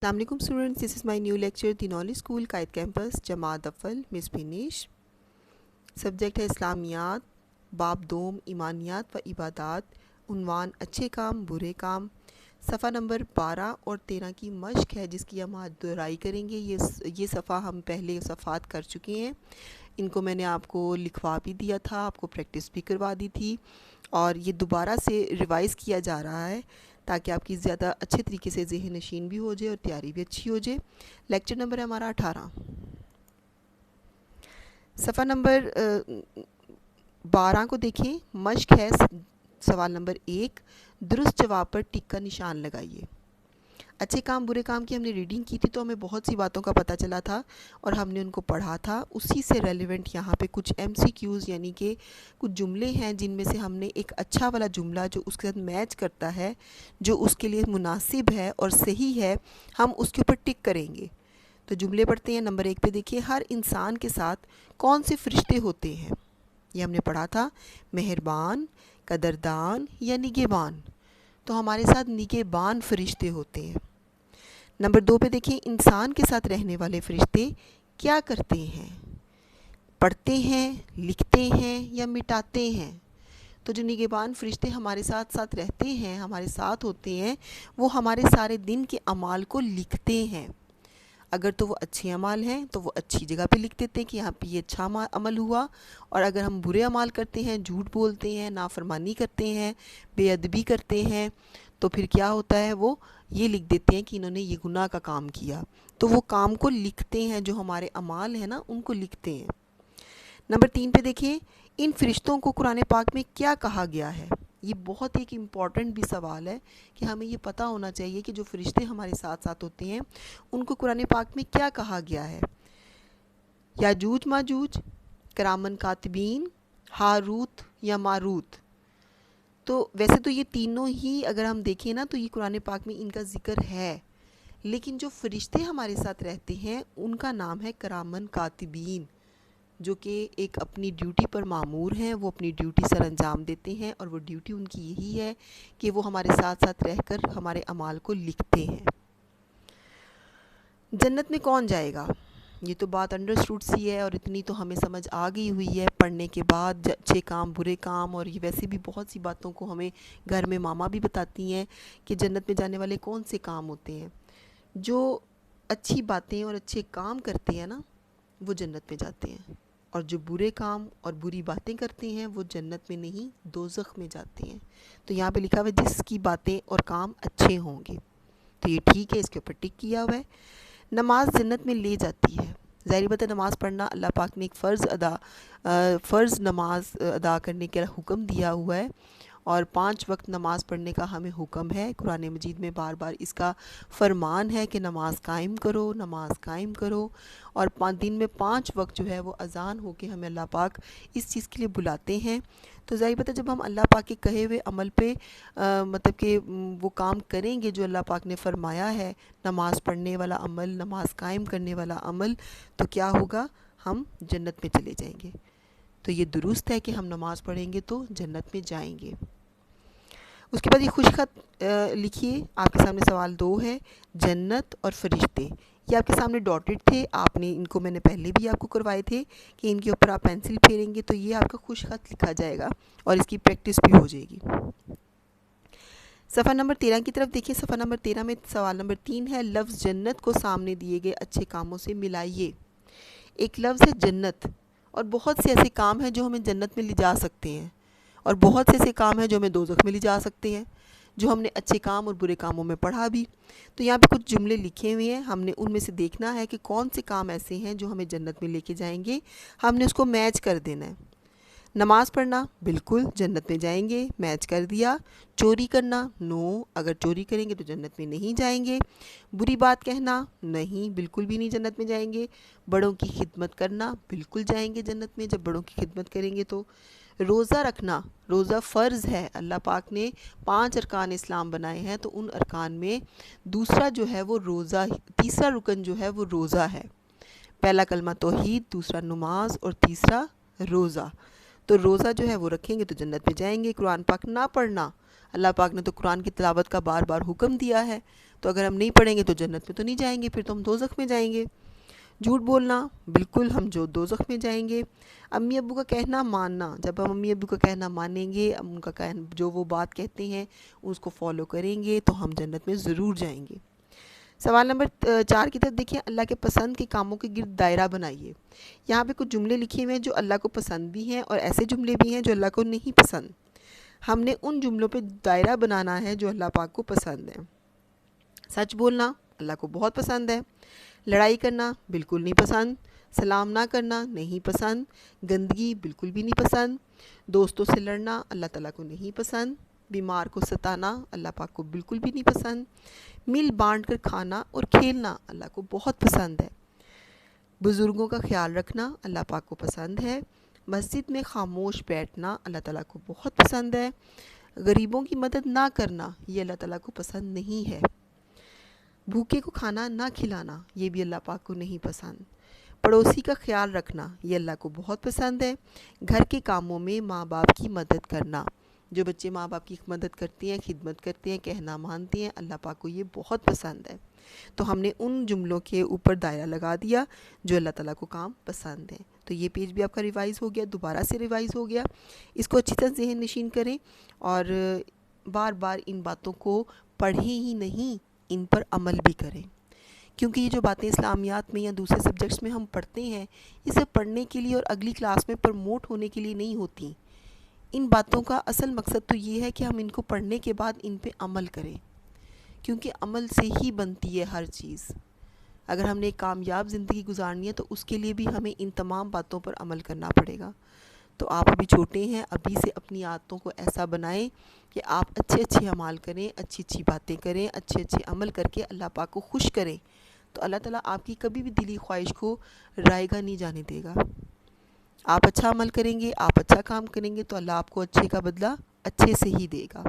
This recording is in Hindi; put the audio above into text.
Assalamualaikum students, this is my new lecture, The Knowledge School, Kite Campus, Jamaat अफ़ल, miss finish. Subject है इस्लामियात, बाब दोम, ईमानियात व इबादात, उन्वान अच्छे काम बुरे काम। सफ़ा नंबर 12 और 13 की मश्क है जिसकी हम आज दोहराई करेंगे। ये सफ़ा हम पहले सफ़ात कर चुके हैं। इनको मैंने आपको लिखवा भी दिया था, आपको प्रैक्टिस भी करवा दी थी और ये दोबारा से रिवाइज़ किया जा रहा है ताकि आपकी ज़्यादा अच्छे तरीके से ज़हन नशीन भी हो जाए और तैयारी भी अच्छी हो जाए। लेक्चर नंबर है हमारा 18। सफ़ा नंबर 12 को देखें। मश्क है सवाल नंबर 1, दुरुस्त जवाब पर टिक का निशान लगाइए। अच्छे काम बुरे काम की हमने रीडिंग की थी तो हमें बहुत सी बातों का पता चला था और हमने उनको पढ़ा था। उसी से रेलेवेंट यहाँ पे कुछ MCQs यानी कि कुछ जुमले हैं जिनमें से हमने एक अच्छा वाला जुमला जो उसके साथ मैच करता है, जो उसके लिए मुनासिब है और सही है, हम उसके ऊपर टिक करेंगे। तो जुमले पढ़ते हैं। नंबर 1 पे देखिए, हर इंसान के साथ कौन से फ़रिश्ते होते हैं? ये हमने पढ़ा था, मेहरबान, कदरदान या निगहबान। तो हमारे साथ निगहबान फ़रिश्ते होते हैं। नंबर 2 पे देखिए, इंसान के साथ रहने वाले फ़रिश्ते क्या करते हैं? पढ़ते हैं, लिखते हैं या मिटाते हैं? तो जो निगहबान फ़रिश्ते हमारे साथ साथ रहते हैं, हमारे साथ होते हैं, वो हमारे सारे दिन के अमाल को लिखते हैं। अगर तो वो अच्छे अमाल हैं तो वो अच्छी जगह पे लिख देते हैं कि यहाँ पे ये अच्छा अमल हुआ, और अगर हम बुरे अमाल करते हैं, झूठ बोलते हैं, नाफरमानी करते हैं, बेअदबी करते हैं, तो फिर क्या होता है, वो ये लिख देते हैं कि इन्होंने ये गुनाह का काम किया। तो वो काम को लिखते हैं, जो हमारे अमाल हैं ना उनको लिखते हैं। नंबर 3 पे देखिए, इन फरिश्तों को कुरान पाक में क्या कहा गया है? ये बहुत एक इम्पॉर्टेंट भी सवाल है कि हमें ये पता होना चाहिए कि जो फरिश्ते हमारे साथ साथ होते हैं उनको कुरान पाक में क्या कहा गया है। याजूज माजूज, करामन कातिबीन, हारूत या मारूत। तो वैसे तो ये तीनों ही अगर हम देखें ना तो ये कुरान पाक में इनका ज़िक्र है, लेकिन जो फरिश्ते हमारे साथ रहते हैं उनका नाम है करामन कातिबीन, जो कि एक अपनी ड्यूटी पर मामूर हैं। वो अपनी ड्यूटी सर अंजाम देते हैं और वो ड्यूटी उनकी यही है कि वो हमारे साथ साथ रहकर हमारे अमाल को लिखते हैं। जन्नत में कौन जाएगा? ये तो बात अंडरस्टूड सी है और इतनी तो हमें समझ आ गई हुई है पढ़ने के बाद, अच्छे काम बुरे काम, और ये वैसे भी बहुत सी बातों को हमें घर में मामा भी बताती हैं कि जन्नत में जाने वाले कौन से काम होते हैं। जो अच्छी बातें और अच्छे काम करते हैं ना वो जन्नत में जाते हैं, और जो बुरे काम और बुरी बातें करते हैं वो जन्नत में नहीं दोज़ख में जाते हैं। तो यहाँ पे लिखा हुआ है जिसकी बातें और काम अच्छे होंगे, तो ये ठीक है, इसके ऊपर टिक किया हुआ है। नमाज जन्नत में ले जाती है। ज़ाहिर बात है, नमाज़ पढ़ना अल्लाह पाक ने एक फ़र्ज़ नमाज अदा करने का हुक्म दिया हुआ है और 5 वक्त नमाज़ पढ़ने का हमें हुक्म है। कुरान मजीद में बार बार इसका फ़रमान है कि नमाज़ कायम करो, नमाज़ कायम करो। और दिन में 5 वक्त जो है वो अज़ान हो के हमें अल्लाह पाक इस चीज़ के लिए बुलाते हैं। तो ज़ाहिर बात है, जब हम अल्लाह पाक के कहे हुए अमल पे मतलब कि वो काम करेंगे जो अल्लाह पाक ने फ़रमाया है, नमाज़ पढ़ने वाला अमल, नमाज़ कायम करने वाला अमल, तो क्या होगा, हम जन्नत में चले जाएंगे। तो ये दुरुस्त है कि हम नमाज़ पढ़ेंगे तो जन्नत में जाएंगे। उसके बाद ये खुश खत लिखिए। आपके सामने सवाल 2 है, जन्नत और फरिश्ते। ये आपके सामने डॉटेड थे, आपने इनको मैंने पहले भी आपको करवाए थे कि इनके ऊपर आप पेंसिल फेरेंगे तो ये आपका खुश खत लिखा जाएगा और इसकी प्रैक्टिस भी हो जाएगी। सफ़ा नंबर 13 की तरफ देखिए। सफ़ा नंबर 13 में सवाल नंबर 3 है, लफ्ज़ जन्नत को सामने दिए गए अच्छे कामों से मिलाइए। एक लफ्ज़ है जन्नत, और बहुत से ऐसे काम हैं जो हमें जन्नत में ले जा सकते हैं, और बहुत से ऐसे काम हैं जो हमें दोज़ख में ले जा सकते हैं, जो हमने अच्छे काम और बुरे कामों में पढ़ा भी। तो यहाँ पे कुछ जुमले लिखे हुए हैं, हमने उनमें से देखना है कि कौन से काम ऐसे हैं जो हमें जन्नत में लेके जाएंगे। हमने उसको मैच कर देना है। नमाज़ पढ़ना, बिल्कुल जन्नत में जाएंगे, मैच कर दिया। चोरी करना, नो, अगर चोरी करेंगे तो जन्नत में नहीं जाएंगे। बुरी बात कहना, नहीं, बिल्कुल भी नहीं जन्नत में जाएंगे। बड़ों की खिदमत करना, बिल्कुल जाएंगे जन्नत में जब बड़ों की खिदमत करेंगे तो। रोज़ा रखना, रोज़ा फ़र्ज़ है, अल्लाह पाक ने 5 अरकान इस्लाम बनाए हैं, तो उन अरकान में दूसरा जो है वो रोज़ा, तीसरा रुकन जो है वो रोज़ा है। पहला कलमा तौहीद, दूसरा नमाज और तीसरा रोज़ा। तो रोज़ा जो है वो रखेंगे तो जन्नत में जाएंगे। कुरान पाक ना पढ़ना, अल्लाह पाक ने तो कुरान की तिलावत का बार बार हुक्म दिया है, तो अगर हम नहीं पढ़ेंगे तो जन्नत में तो नहीं जाएंगे, फिर तो हम दोज़ख में जाएंगे। झूठ बोलना, बिल्कुल हम जो दोज़ख में जाएंगे। अम्मी अब्बू का कहना मानना, जब हम अम्मी अब्बू का कहना मानेंगे, उनका कहना जो वो बात कहते हैं उसको फॉलो करेंगे तो हम जन्नत में ज़रूर जाएंगे। सवाल नंबर 4 की तरफ देखिए, अल्लाह के पसंद के कामों के गिर्द दायरा बनाइए। यहाँ पे कुछ जुमले लिखे हुए हैं जो अल्लाह को पसंद भी हैं और ऐसे जुमले भी हैं जो अल्लाह को नहीं पसंद। हमने उन जुमलों पे दायरा बनाना है जो अल्लाह पाक को पसंद है। सच बोलना अल्लाह को बहुत पसंद है। लड़ाई करना बिल्कुल नहीं पसंद। सलाम ना करना नहीं पसंद। गंदगी बिल्कुल भी नहीं पसंद। दोस्तों से लड़ना अल्लाह ताला को नहीं पसंद। बीमार को सताना अल्लाह पाक को बिल्कुल भी नहीं पसंद। मिल बांट कर खाना और खेलना अल्लाह को बहुत पसंद है। बुज़ुर्गों का ख्याल रखना अल्लाह पाक को पसंद है। मस्जिद में खामोश बैठना अल्लाह ताला को बहुत पसंद है। गरीबों की मदद ना करना ये अल्लाह ताला को पसंद नहीं है। भूखे को खाना ना खिलाना ये भी अल्लाह पाक को नहीं पसंद। पड़ोसी का ख्याल रखना ये अल्लाह को बहुत पसंद है। घर के कामों में माँ बाप की मदद करना, जो बच्चे माँ बाप की मदद करते हैं, खिदमत करते हैं, कहना मानते हैं, अल्लाह पाक को ये बहुत पसंद है। तो हमने उन जुमलों के ऊपर दायरा लगा दिया जो अल्लाह ताला को काम पसंद है। तो ये पेज भी आपका रिवाइज़ हो गया, दोबारा से रिवाइज़ हो गया। इसको अच्छी तरह ज़हन नशीन करें और बार बार इन बातों को पढ़ें ही नहीं, इन पर अमल भी करें, क्योंकि ये जो बातें इस्लामियात में या दूसरे सब्जेक्ट्स में हम पढ़ते हैं, ये सिर्फ पढ़ने के लिए और अगली क्लास में प्रमोट होने के लिए नहीं होती। इन बातों का असल मकसद तो ये है कि हम इनको पढ़ने के बाद इन पे अमल करें, क्योंकि अमल से ही बनती है हर चीज़। अगर हमने एक कामयाब ज़िंदगी गुजारनी है तो उसके लिए भी हमें इन तमाम बातों पर अमल करना पड़ेगा। तो आप अभी छोटे हैं, अभी से अपनी आदतों को ऐसा बनाएं कि आप अच्छे अच्छे अमाल करें, अच्छी अच्छी बातें करें, अच्छे अच्छे अमल करके अल्लाह पाक को खुश करें। तो अल्लाह ताला आपकी कभी भी दिली ख्वाहिश को रायगा नहीं जाने देगा। आप अच्छा अमल करेंगे, आप अच्छा काम करेंगे तो अल्लाह आपको अच्छे का बदला अच्छे से ही देगा।